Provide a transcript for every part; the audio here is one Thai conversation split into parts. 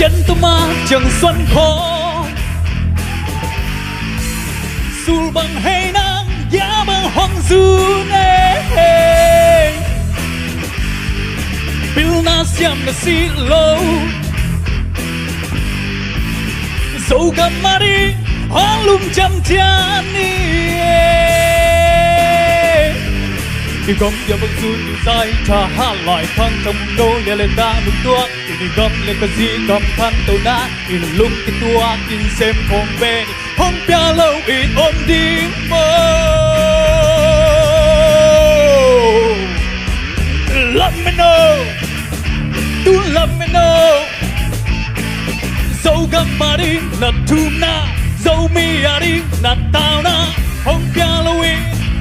chân tôi mà chẳng xuân khó dù bằng hay nắng giá bằng hoang du nè bil na siam na si lâu dẫu gặp mà đi hoang lung chăm chán đi đi gom giờ bằng du như dài cha ha lại khang trong đô lê lên ta lung tua đi gom lên cái gì gom khăn tàu na in lung cái tua in xem phong về phong bia lâu in ôm đi mơ let me know do let me know dẫu gặp mà đi là tu na dẫu mi à đi là tao na phong bia lâu in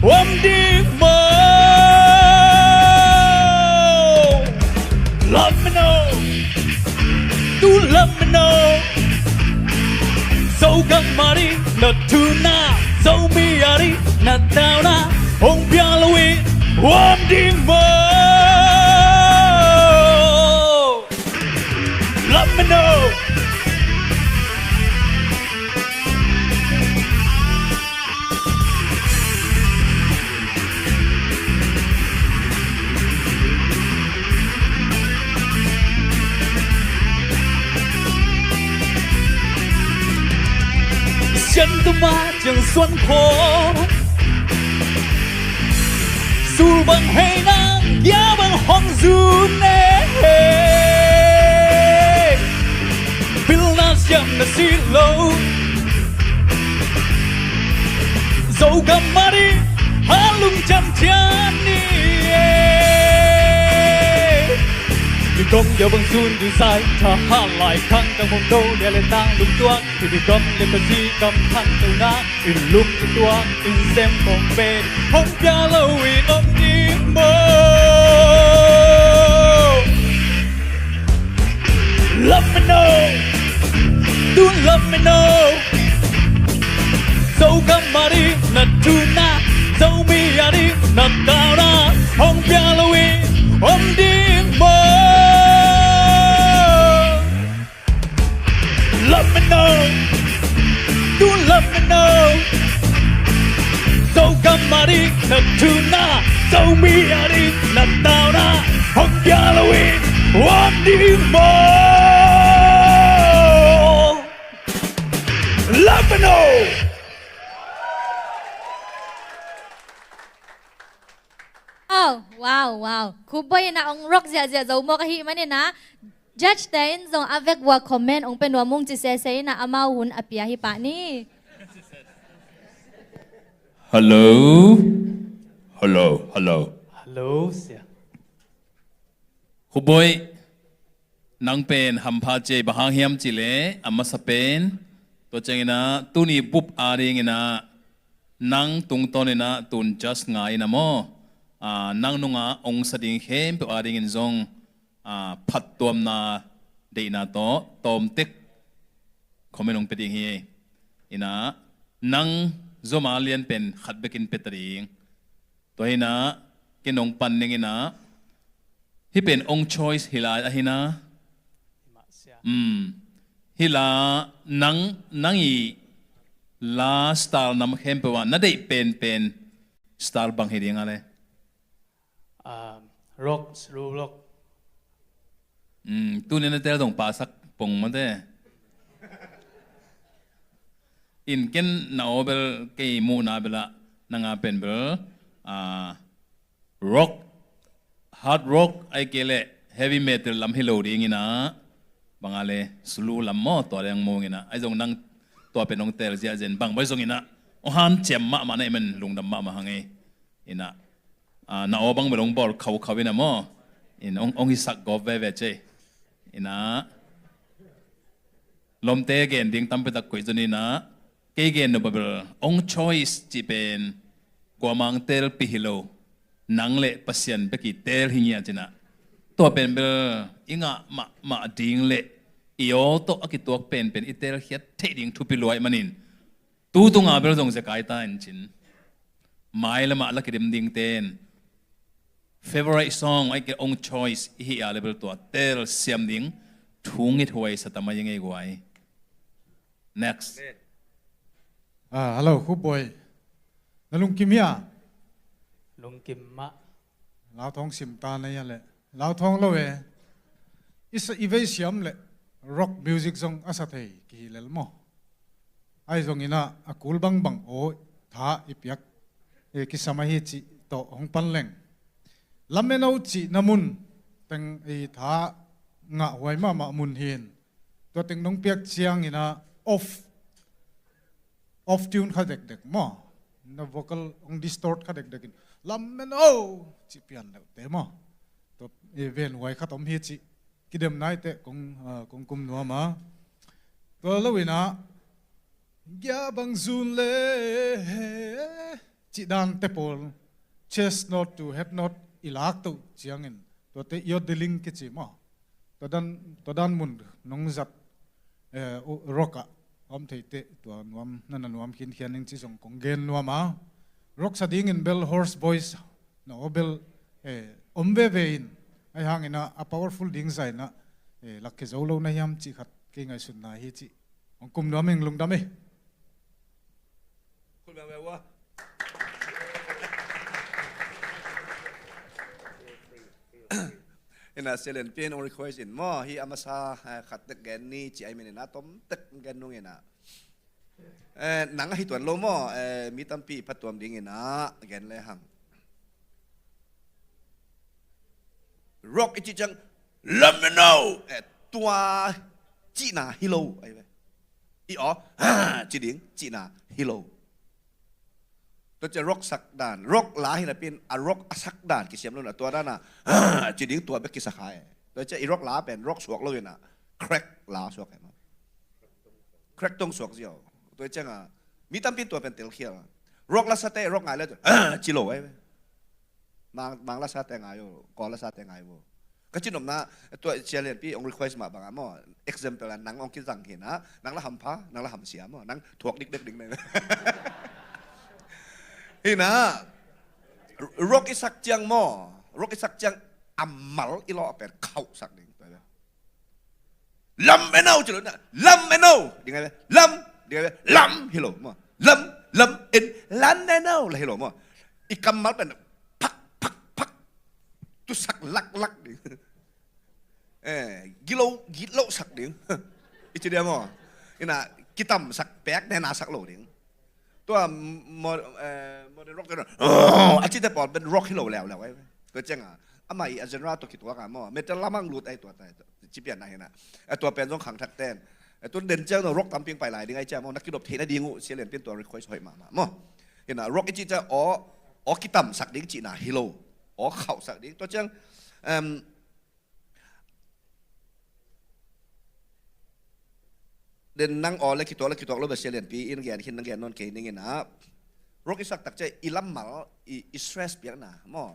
ôm đi mơ let me know do let me know dẫu gặp mà đi là tu na dẫu mi à đi là tao na phong bia lâu in ôm đi mơ let me know chân tôi mà chẳng xuân khó dù bằng hay nắng giá bằng hoang du nè bil na siam na si lâu dẫu gặp mà đi há lung chăm chán đi đi gom giờ bằng xuân như dài cha ha lại khang trong phong đô lê lên ta lung tua đi gom lên cái gì gom khăn tàu na in lung cái tua in xem phong về phong bia lâu in ôm đi mơ let me know do let me know dẫu gặp mà đi là tu na dẫu mi à đi là tao na phong bia lâu in ôm đi mơ let me know do let me know dẫu gặp mà đi là tu na dẫu mi à đi là tao na phong bia lâu in ôm đi mơ let me know Oh, wow, wow. Kuboy na ang rock zia zo mo kahiman na. Judge Tain zong avec wa comment ong penwa mong chisesay na amawun apiahi pa ni. Hello? Hello, hello. hello sia Kuboy, nang pen hampa je bahang hiam chile, amma sa pen, to changina, tuni pup aring ina, nang tungton ina, tun just nga ina mo, nang nunga ong sa ding hem, pu aring in zong, pat tuam na, de na to, tom tek, komenong peding hi, ina, nang zomalian pen, khatbekin petring, to hina, kinong panning ina, hi pen ong choice hila ahina hila nang i la style nam hempewa na dei pen style bang hiding ale rock slow rock tu ne na tel dong pa sak pong ma de in ken na obel ke mu na bela nanga pen bel rock hard rock ay kele heavy metal lam hilo ding ina bangale sulu lam mo to yang mo ina ay jong nang to penong tel zia zen bang bai jong ina o han chem ma ma nei men lungdam ma ma hange ina na o bang belong bor khau ina mo in ong hisak go ve ve che ina lom te gen ding tam pe tak koi joni na ke gen no babel ong choice chi pen ko mang tel pi hilo nang le pasien beki tel hinya jina to pen bel inga ma ding le io to akitok pen itel hiat the ding thu pi loi manin tu tunga bel jong se kai ta in chin mai lama la kidim ding ten favorite song I get own choice hi a level to tel siam ding ทุงอิถวยสตมายังไงกวย next ฮัลโหลครูบอยนั่นลุงกิมยา ลุงกิมมะ ลาวทองสิมตาในยันเลยลาวทองเราอิสอีเวเซียมเลยร็อกมิวสิกซองอาศัยกี่เลลโมไอ้ซองอินะอากูลบังบังโอท่าอีเปียกกิสมาฮิจิโตของปันเลงลำเมนเอาจินามุนแต่งไอ้ท่างะหวยมามุนเฮียนตัวแต่งน้องเปียกเชียงอินะoff tune ข้าเด็กๆมั้งนะ vocal on distort ข้าเด็กๆลำมันโอ้จีเปียนแล้วแต่มั้งตัวเวียนไว้ข้าต้มเฮียจีกิเดมนายเตะกงกุมนัวมาตัวเราวินะยาบังซูนเล่จีดันเตปอล chest note to head note อีลักตุเจียงเงินตัวเตะยอดดิลิงกิจิมั้งตัวดันมุนน้องจัดร็อกอะอมเทเตตัวนวมนั่นนวมขินเขียนนึงที่ส่งกงเกนนวมร็อกสดิ้งอินเบลฮอร์สบอยส์นะเบลอมเวเวินไอ้หางอินะa powerfulดิ้งใจนะลักเกจเอาโลนายามจิขัดเก่งไอสุดนาฮิจิองคุมนวมเองลุงดำคุณแม่ว่านะเซเลนเปียนองรีควอสินมอฮีอามาซาขัดตะแกนนี่จีไอเมนนะต้มตะแกนนงเงินะหนังให้ตัวโลมอมีตั้มปีพัดตัวดิ้งเงินะแกนเลยหังร็อกอีจิจังลัมเมโนตัวจีน่าฮิโลไอ้เว้ยอีอ๋อจีดิ้งจีน่าฮิโลตัวจะร็อกสักด่านร็อกหลายนะเป็นอะร็อกสักด่านกิเสียมนู่นนะตัวด้านน่ะจีดิ้งตัวเบกกิสขายตัวจะอีร็อกหลาเป็นร็อกสวกเลยนะแครกหลาสวกเห็นมั้ยแครกตรงสวกเสียวตัวจะงะมีตั้มเป็นตัวเป็นเตลเคียร็อกละสเตร็อกไงแล้วตัวจิโลไว้บางละสเตไงอยู่ก่อนละสเตไงอยู่ก็จินนมนะตัวเชียร์เรียนพี่องค์รีเควสมาบางอ่ะมั้ง example หนังองค์กิจังเห็นนะหนังละหำพ้าหนังละหำเสียมั้งหนังถวกดิกเลยนี่นะรกอิสักจังมอรกอิสักจังอัมมัลอิลอเป็นเข้าสักหนึ่งไปเลยลำเมโนจุดนั้นลำเมโนยังไงเลยลำยังไงเลยลำฮิโลมอลำอินลันเมโนเลยฮิโลมออีกัมมัลเป็นพักตุสักลักดิกิโลสักดิอีจุดเดียวมอนี่นะกิตัมสักแป๊กแน่นาสักโลดิตัวโมเดลร็อกกันอาชีพแต่ปอดเป็นร็อกฮิโลแล้วไว้ตัวเจ้าอ่ะอามาอีอาเจนราตัวคิดตัวกันมั้งเมทัลละมั่งหลุดไอตัวแต่จีเปียนไหนนะไอตัวเป็นต้องขังทักเต้นไอตัวเด่นเจ้าตัวร็อกตามเพียงไปหลายดิ้งไอเจ้ามั้งนักกิโลเทนดีงูเสียเหรียญเป็นตัวรีควอสหอยมามั้งเห็นนะร็อกไอจีเจ้าอ๋อกิตัมสักดิ้งจีน่าฮิโลอ๋อเข่าสักดิ้งตัวเจ้าเดินนั่งอ๋อแล้วคิดตัวแล้วแบบเสียเหรียญปีอินแกนคิดนั่งแกนนอนเกนนี่ไงนะร็อกอิสักตักใจอีลัมมาอีสเตรสเปียกนะมั้ง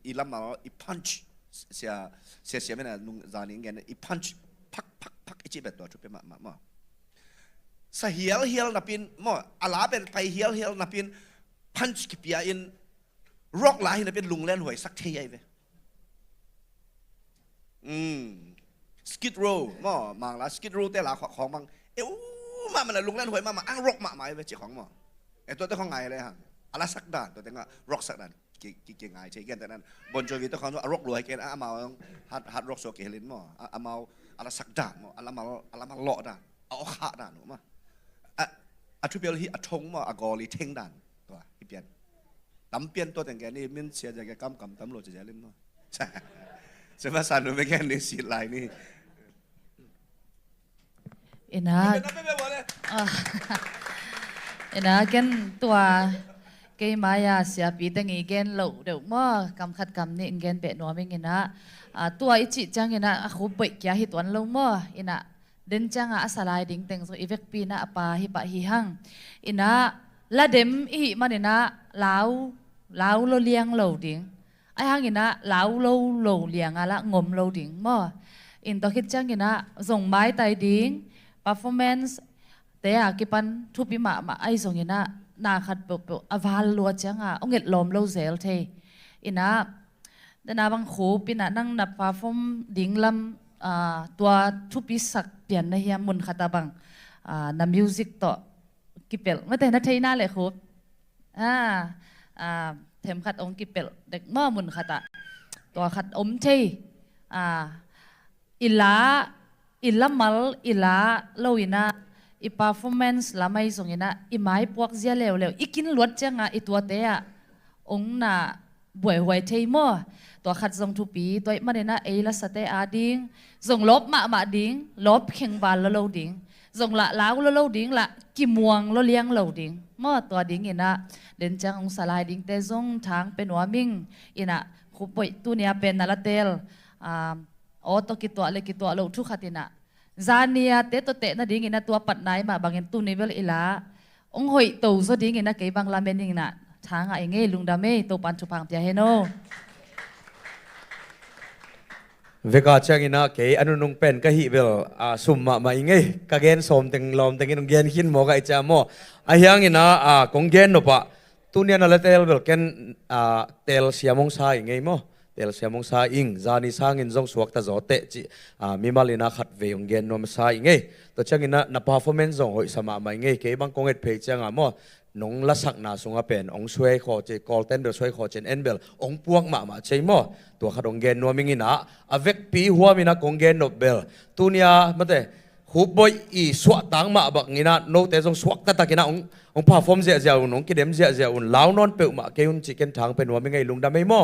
อีลัมมาอีพันช์เสียไม่น่านุ่งจานิงแกนอีพันช์พักอีจีเบ็ดตัวชุบไปมาสเฮียลนับเป็นมั้งอาลาเป็นไปเฮียลนับเป็นพันช์กิปีอินร็อกหลายนับเป็นลุงเล่นหวยสักเทียเว้ยสกิดโรมั้งมังละสกิดโรแต่ละของมังมันลุงเล่นหวยมาอ้างร็อกมาไว้เจ้าของมั้งไอตัวของไงเลยฮะอะไรสักด่านตัวแต่งร็อกสักด่านเก่งไงใช่แก่แต่นั้นบนโจวีตัวเขาร็อกรวยแก่อามาฮัดร็อกโซเกลินมั้งอามาอะไรสักด่านมั้งอะไรมาหล่อด่านเอาขาด่านหนูมั้งอัตรุเปลฮีอัทงมั้งอากอลีเทงด่านตัวที่เปลี่ยนตำเปลี่ยนตัวแต่งแกนี่มันเสียใจแกกำตำรวจจะเล่นมั้งใช่เสมาสานุไม่แค่นี้สีลายนี่อินะเกนตัวเกมายาเสียปีตั้งอีเกนเหล่าเดี๋ยวมั่วกำขัดกำนี่เกนเป็ดนัวไม่เงินนะตัวอิจิจังเงินนะเขาไปแก่หิตวันเหล่ามั่วอินะเดินจังอาสลายดิ่งเต็งส่อีเวกปีนะปาฮิปะฮิหังอินะละเดมอีมันอินะลาวโลเลียงเหล่าดิ่งไอ้หังอินะลาวโลเลียงอะละงมเหล่าดิ่งมั่วอินตัวคิดจังอินะส่งไม้ไตดิ่งperformance แต่กิปันทุบิมาไอส่งยินะนาขัดเปอวาลลัวจังองเอ็ดลมโลเซลเทอินะแต่นาบางขูปินะนั่งนับ perform ดิ่งล ตัวทุปิสักเปลี่ยนนะเฮียมุนขัตบังนามิวสิกต่อกิเปลไม่แต่นัทเทน่าเลยครับเทมขัดองกิเปลเด็กม่อมุนขัดตัวขัดอมเทอิลามัลอิลาโลวินะอีเปอร์ฟอร์แมนซ์ละไม่ส่งยินะอีไม้พวกเสียเร็วอีกินลวดจังอีตัวเตะองน่ะบ่วยหวยเทยมั่วตัวขัดทรงทุปีตัวมันเนี่ยนะละสเตอาดิงทรงลบมาดิงลบเข่งบานแล้วเราดิงทรงละล้าวแล้วเราดิงละกิมวงแล้วเลี้ยงเราดิงมั่วตัวดิงอินะเดินจังองสลายดิงเตซงทางเป็นหัวมิงอินะคุปยตัวเนี้ยเป็นนาลเตลโอตัวกิตัวเล็กกิตัวเราทุกขัดอินะจานียเตตัวเตนะดิ้งอินะตัวปัดไหนมาบางเงินตัวนี้เวลอิละองหอยตัวซดิ้งอินะเก็บบางลาเมนิงนะทางไอ้เงี้ยลุงดาเมตัวปันชุพังเปียเฮโนเวกาจังอินะเกอนุนงเป็นก็ฮิเวลสุมมาอิงเอ้กะเกนสมตึงลอมตึงอินงเกนหินโมกะอิจามออายังอินะกงเกนนปะตุเนียนาเลเตลเวลเกนเตลเสียมงซาอิงเอ้มอเตลเสียมงซาอิงจานิสางอินจงสวกตะโจเตจิมิมาลินะขัดเวงเกนนมซาอิงเอ้ตัวจังอินะนับ performance จงหอยสมามาอิงเอ้เกบังกงเอ็ดเพย์จังมอนงละสักนาสุงเป็นองช่วยขอเจกอลเทนเดอร์ช่วยขอเจนเอ็นเบลองพวงมาใช่ไหมตัวขัดองเกนนัวมิงินะอเวกปีหัวมินะกงเกนนบเบลตัวเนี้ยมันเตะหูบอยอีสวดตังมาบักงินะโนเตจงสวดตะกินะองพาฟอร์มเสียเสียอุ่นองกิเดมเสียเสียอุ่นลาวนอนเปลมาเกยุนจิเกนทางเป็นว่าไม่ไงลุงดำไม่หม้อ